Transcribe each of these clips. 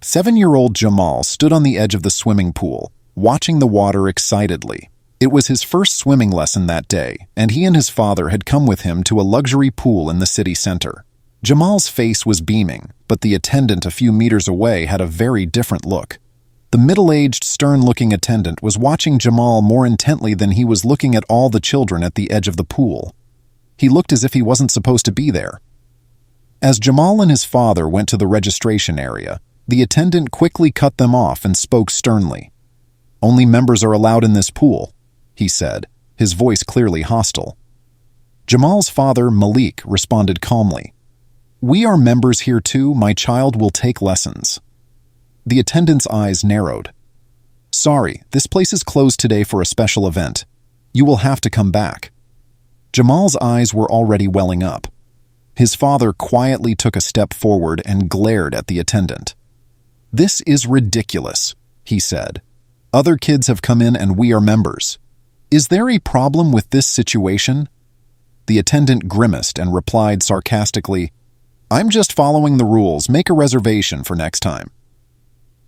7-year-old Jamal stood on the edge of the swimming pool, watching the water excitedly. It was his first swimming lesson that day, and he and his father had come with him to a luxury pool in the city center. Jamal's face was beaming, but the attendant a few meters away had a very different look. The middle-aged, stern-looking attendant was watching Jamal more intently than he was looking at all the children at the edge of the pool. He looked as if he wasn't supposed to be there. As Jamal and his father went to the registration area, the attendant quickly cut them off and spoke sternly. "Only members are allowed in this pool," he said, his voice clearly hostile. Jamal's father, Malik, responded calmly. "We are members here too. My child will take lessons." The attendant's eyes narrowed. "Sorry, this place is closed today for a special event. You will have to come back." Jamal's eyes were already welling up. His father quietly took a step forward and glared at the attendant. "This is ridiculous," he said. "Other kids have come in and we are members. Is there a problem with this situation?" The attendant grimaced and replied sarcastically, "I'm just following the rules. Make a reservation for next time."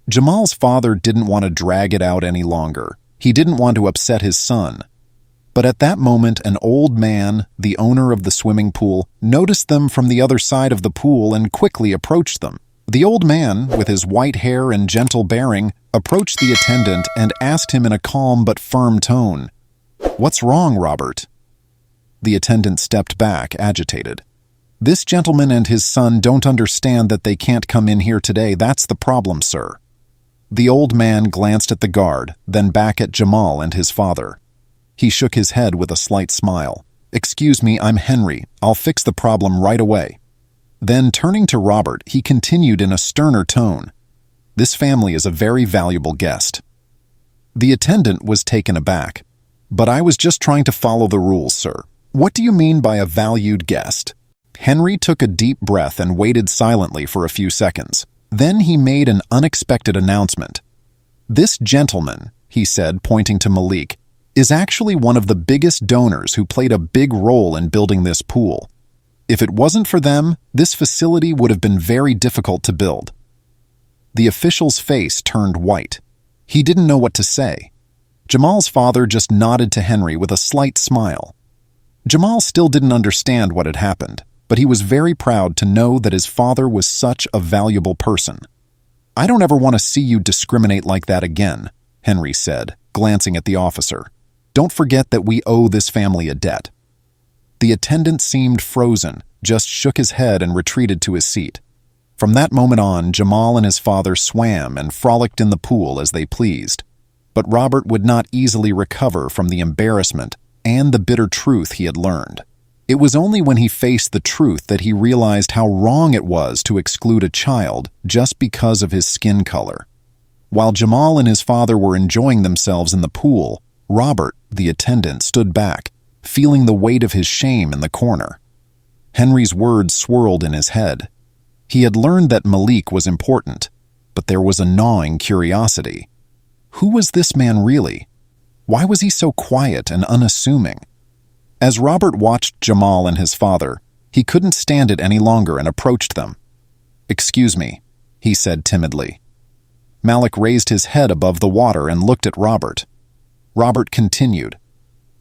Jamal's father didn't want to drag it out any longer. He didn't want to upset his son. But at that moment, an old man, the owner of the swimming pool, noticed them from the other side of the pool and quickly approached them. The old man, with his white hair and gentle bearing, approached the attendant and asked him in a calm but firm tone, "What's wrong, Robert?" The attendant stepped back, agitated. "This gentleman and his son don't understand that they can't come in here today. That's the problem, sir." The old man glanced at the guard, then back at Jamal and his father. He shook his head with a slight smile. "Excuse me, I'm Henry. I'll fix the problem right away." Then, turning to Robert, he continued in a sterner tone, "This family is a very valuable guest." The attendant was taken aback. "But I was just trying to follow the rules, sir. What do you mean by a valued guest?" Henry took a deep breath and waited silently for a few seconds. Then he made an unexpected announcement. "This gentleman," he said, pointing to Malik, "is actually one of the biggest donors who played a big role in building this pool. If it wasn't for them, this facility would have been very difficult to build." The official's face turned white. He didn't know what to say. Jamal's father just nodded to Henry with a slight smile. Jamal still didn't understand what had happened, but he was very proud to know that his father was such a valuable person. "I don't ever want to see you discriminate like that again," Henry said, glancing at the officer. "Don't forget that we owe this family a debt." The attendant seemed frozen, just shook his head and retreated to his seat. From that moment on, Jamal and his father swam and frolicked in the pool as they pleased. But Robert would not easily recover from the embarrassment and the bitter truth he had learned. It was only when he faced the truth that he realized how wrong it was to exclude a child just because of his skin color. While Jamal and his father were enjoying themselves in the pool, Robert, the attendant, stood back, feeling the weight of his shame in the corner. Henry's words swirled in his head. He had learned that Malik was important, but there was a gnawing curiosity. Who was this man really? Why was he so quiet and unassuming? As Robert watched Jamal and his father, he couldn't stand it any longer and approached them. "Excuse me," he said timidly. Malik raised his head above the water and looked at Robert. Robert continued,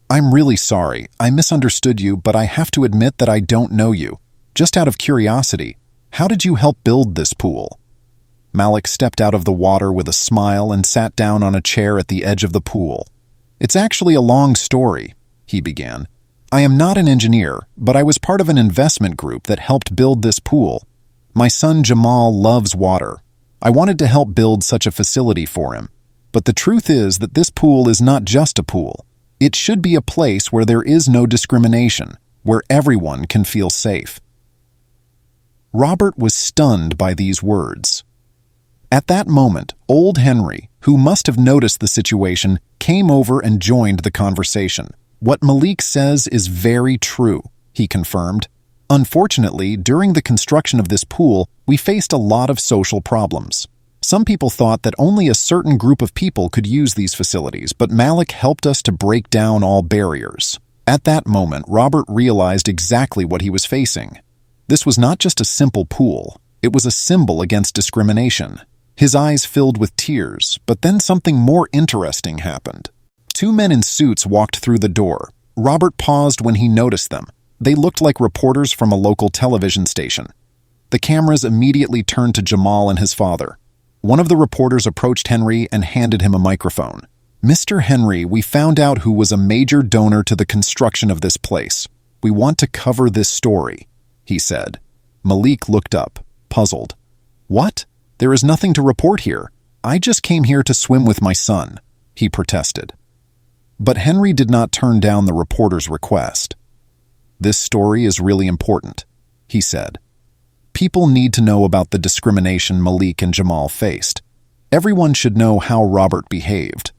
"I'm really sorry. I misunderstood you, but I have to admit that I don't know you. Just out of curiosity, how did you help build this pool?" Malik stepped out of the water with a smile and sat down on a chair at the edge of the pool. "It's actually a long story," he began. "I am not an engineer, but I was part of an investment group that helped build this pool. My son Jamal loves water. I wanted to help build such a facility for him. But the truth is that this pool is not just a pool. It should be a place where there is no discrimination, where everyone can feel safe." Robert was stunned by these words. At that moment, old Henry, who must have noticed the situation, came over and joined the conversation. "What Malik says is very true," he confirmed. "Unfortunately, during the construction of this pool, we faced a lot of social problems. Some people thought that only a certain group of people could use these facilities, but Malik helped us to break down all barriers." At that moment, Robert realized exactly what he was facing. This was not just a simple pool. It was a symbol against discrimination. His eyes filled with tears, but then something more interesting happened. Two men in suits walked through the door. Robert paused when he noticed them. They looked like reporters from a local television station. The cameras immediately turned to Jamal and his father. One of the reporters approached Henry and handed him a microphone. "Mr. Henry, we found out who was a major donor to the construction of this place. We want to cover this story," he said. Malik looked up, puzzled. "What? There is nothing to report here. I just came here to swim with my son," he protested. But Henry did not turn down the reporter's request. "This story is really important," he said. "People need to know about the discrimination Malik and Jamal faced. Everyone should know how Robert behaved."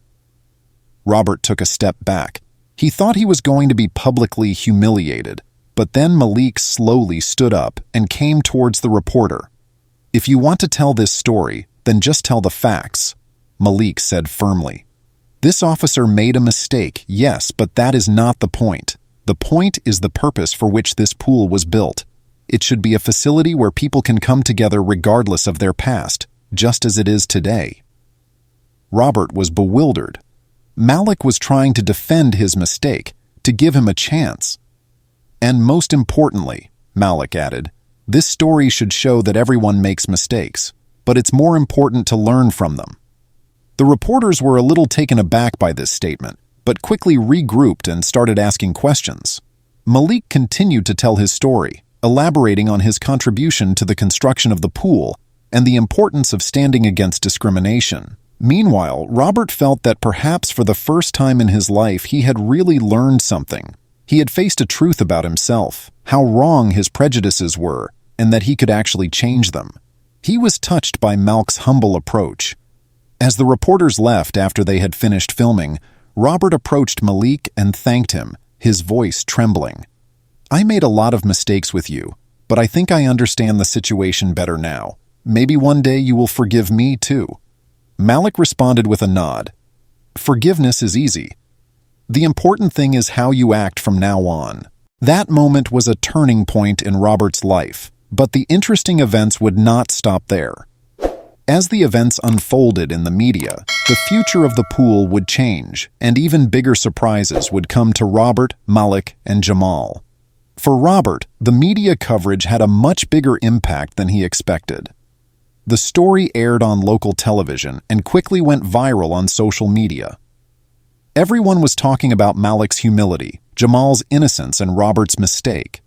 Robert took a step back. He thought he was going to be publicly humiliated, but then Malik slowly stood up and came towards the reporter. "If you want to tell this story, then just tell the facts," Malik said firmly. "This officer made a mistake, yes, but that is not the point. The point is the purpose for which this pool was built. It should be a facility where people can come together regardless of their past, just as it is today." Robert was bewildered. Malik was trying to defend his mistake, to give him a chance. "And most importantly," Malik added, "this story should show that everyone makes mistakes, but it's more important to learn from them." The reporters were a little taken aback by this statement, but quickly regrouped and started asking questions. Malik continued to tell his story, elaborating on his contribution to the construction of the pool and the importance of standing against discrimination. Meanwhile, Robert felt that perhaps for the first time in his life he had really learned something. He had faced a truth about himself, how wrong his prejudices were, and that he could actually change them. He was touched by Malik's humble approach. As the reporters left after they had finished filming, Robert approached Malik and thanked him, his voice trembling. "I made a lot of mistakes with you, but I think I understand the situation better now. Maybe one day you will forgive me too." Malik responded with a nod. "Forgiveness is easy. The important thing is how you act from now on." That moment was a turning point in Robert's life, but the interesting events would not stop there. As the events unfolded in the media, the future of the pool would change, and even bigger surprises would come to Robert, Malik, and Jamal. For Robert, the media coverage had a much bigger impact than he expected. The story aired on local television and quickly went viral on social media. Everyone was talking about Malik's humility, Jamal's innocence, and Robert's mistake.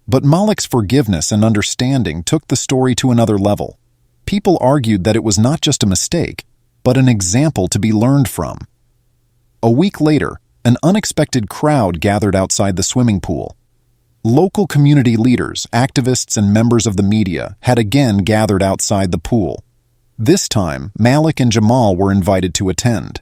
But Malik's forgiveness and understanding took the story to another level. People argued that it was not just a mistake, but an example to be learned from. A week later, an unexpected crowd gathered outside the swimming pool. Local community leaders, activists, and members of the media had again gathered outside the pool. This time, Malik and Jamal were invited to attend.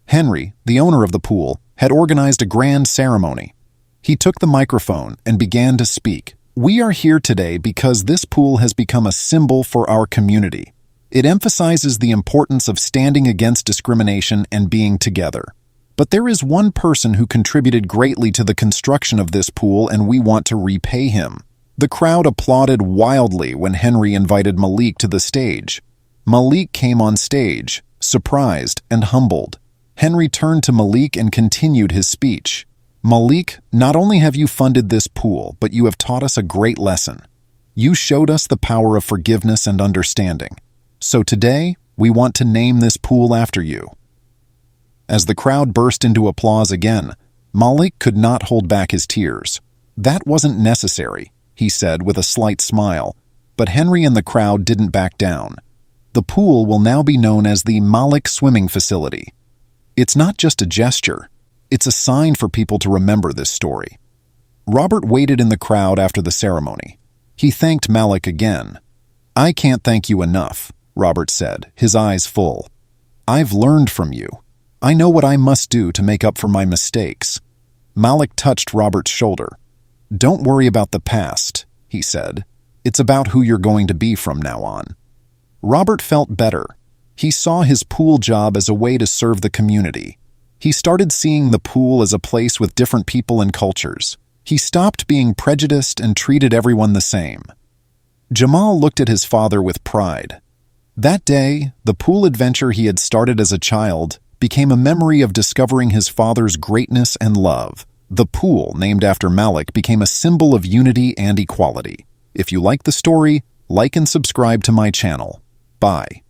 Henry, the owner of the pool, had organized a grand ceremony. He took the microphone and began to speak. "We are here today because this pool has become a symbol for our community. It emphasizes the importance of standing against discrimination and being together. But there is one person who contributed greatly to the construction of this pool, and we want to repay him." The crowd applauded wildly when Henry invited Malik to the stage. Malik came on stage, surprised and humbled. Henry turned to Malik and continued his speech. "Malik, not only have you funded this pool, but you have taught us a great lesson. You showed us the power of forgiveness and understanding. So today, we want to name this pool after you." As the crowd burst into applause again, Malik could not hold back his tears. "That wasn't necessary," he said with a slight smile, but Henry and the crowd didn't back down. "The pool will now be known as the Malik Swimming Facility. It's not just a gesture, it's a sign for people to remember this story." Robert waited in the crowd after the ceremony. He thanked Malik again. "I can't thank you enough," Robert said, his eyes full. "I've learned from you. I know what I must do to make up for my mistakes." Malik touched Robert's shoulder. "Don't worry about the past," he said. "It's about who you're going to be from now on." Robert felt better. He saw his pool job as a way to serve the community. He started seeing the pool as a place with different people and cultures. He stopped being prejudiced and treated everyone the same. Jamal looked at his father with pride. That day, the pool adventure he had started as a child became a memory of discovering his father's greatness and love. The pool, named after Malik, became a symbol of unity and equality. If you like the story, like and subscribe to my channel. Bye.